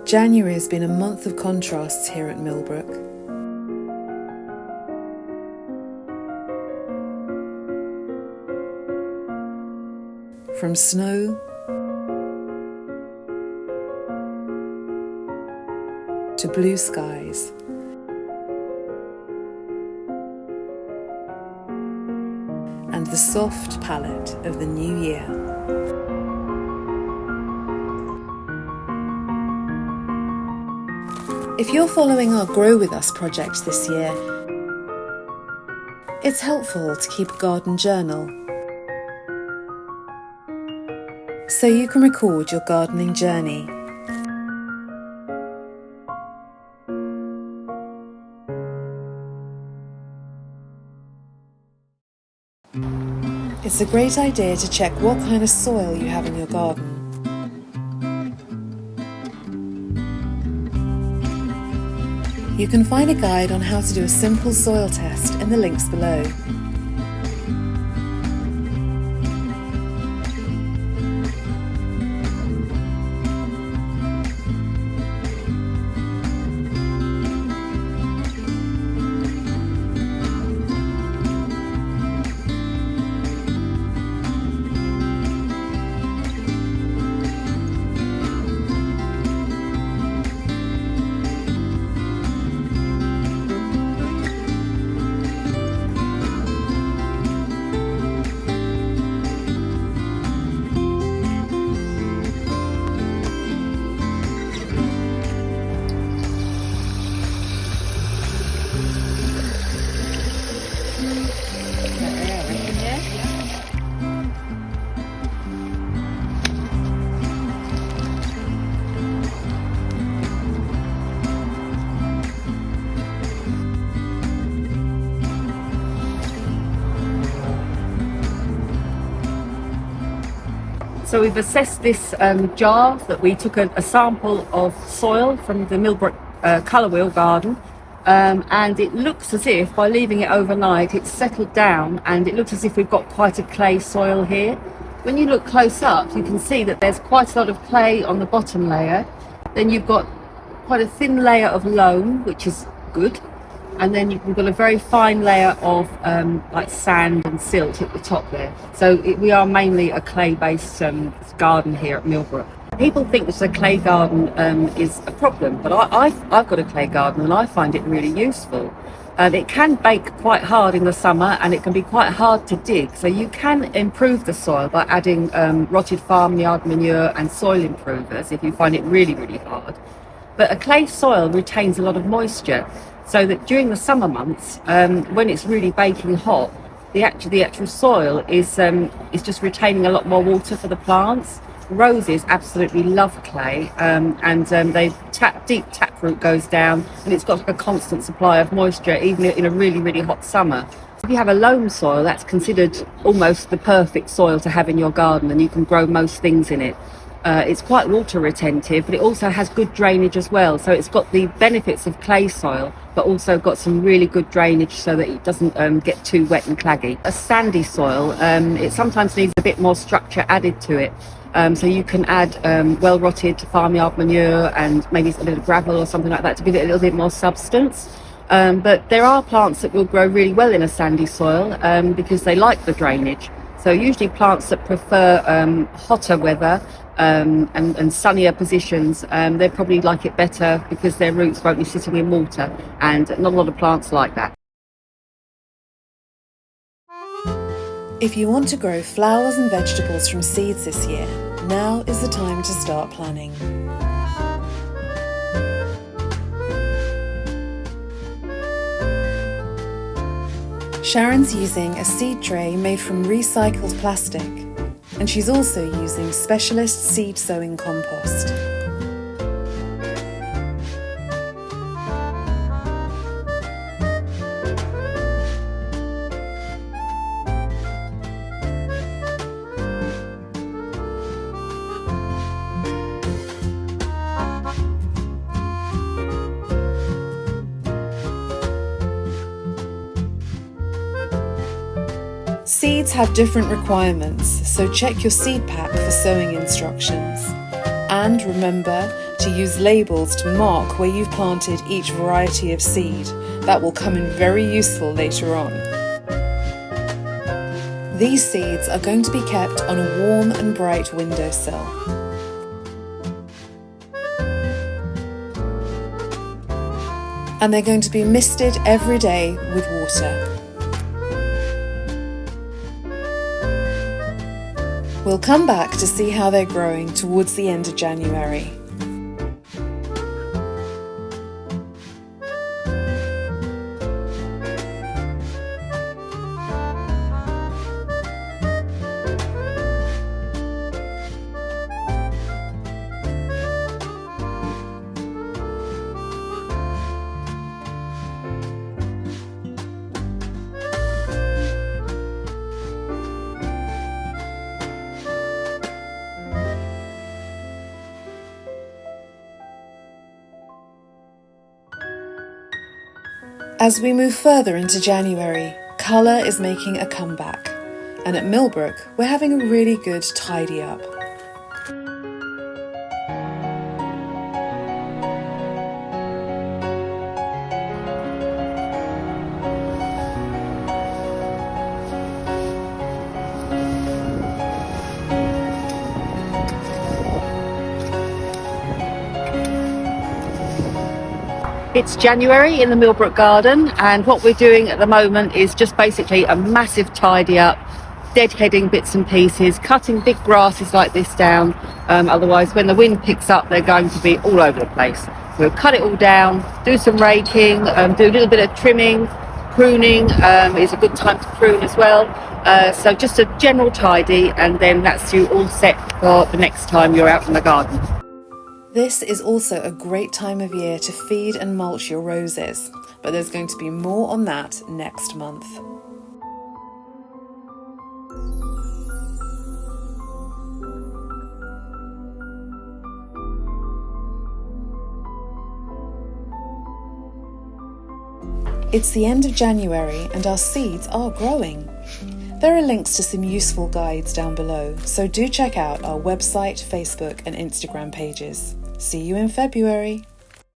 January has been a month of contrasts here at Millbrook. From snow to blue skies, and the soft palette of the new year. If you're following our Grow With Us project this year, it's helpful to keep a garden journal so you can record your gardening journey. It's a great idea to check what kind of soil you have in your garden. You can find a guide on how to do a simple soil test in the links below. So we've assessed this jar that we took a sample of soil from the Millbrook colour wheel garden, and it looks as if by leaving it overnight it's settled down, and it looks as if we've got quite a clay soil here. When you look close up you can see that there's quite a lot of clay on the bottom layer, then you've got quite a thin layer of loam, which is good, and then you've got a very fine layer of like sand and silt at the top there. So we are mainly a clay-based garden here at Millbrook. People think that a clay garden is a problem, but I've got a clay garden and I find it really useful. It can bake quite hard in the summer and it can be quite hard to dig, so you can improve the soil by adding rotted farmyard manure and soil improvers if you find it really, really hard. But a clay soil retains a lot of moisture, so that during the summer months, when it's really baking hot, the actual soil is just retaining a lot more water for the plants. Roses absolutely love clay, and deep taproot goes down, and it's got a constant supply of moisture even in a really, really hot summer. If you have a loam soil, that's considered almost the perfect soil to have in your garden, and you can grow most things in it. It's quite water retentive, but it also has good drainage as well. So it's got the benefits of clay soil, but also got some really good drainage so that it doesn't get too wet and claggy. A sandy soil, it sometimes needs a bit more structure added to it. So you can add well-rotted farmyard manure and maybe a bit of gravel or something like that to give it a little bit more substance. But there are plants that will grow really well in a sandy soil because they like the drainage. So usually plants that prefer hotter weather and sunnier positions, they probably like it better because their roots won't be sitting in water, and not a lot of plants like that. If you want to grow flowers and vegetables from seeds this year, now is the time to start planning. Sharon's using a seed tray made from recycled plastic, and she's also using specialist seed sowing compost. Seeds have different requirements, so check your seed pack for sowing instructions. And remember to use labels to mark where you've planted each variety of seed. That will come in very useful later on. These seeds are going to be kept on a warm and bright windowsill. And they're going to be misted every day with water. We'll come back to see how they're growing towards the end of January. As we move further into January, colour is making a comeback, and at Millbrook we're having a really good tidy up. It's January in the Millbrook garden, and what we're doing at the moment is just basically a massive tidy up, deadheading bits and pieces, cutting big grasses like this down, otherwise when the wind picks up they're going to be all over the place. We'll cut it all down, do some raking, do a little bit of trimming, pruning is a good time to prune as well. So just a general tidy, and then that's you all set for the next time you're out in the garden. This is also a great time of year to feed and mulch your roses, but there's going to be more on that next month. It's the end of January and our seeds are growing. There are links to some useful guides down below, so do check out our website, Facebook and Instagram pages. See you in February.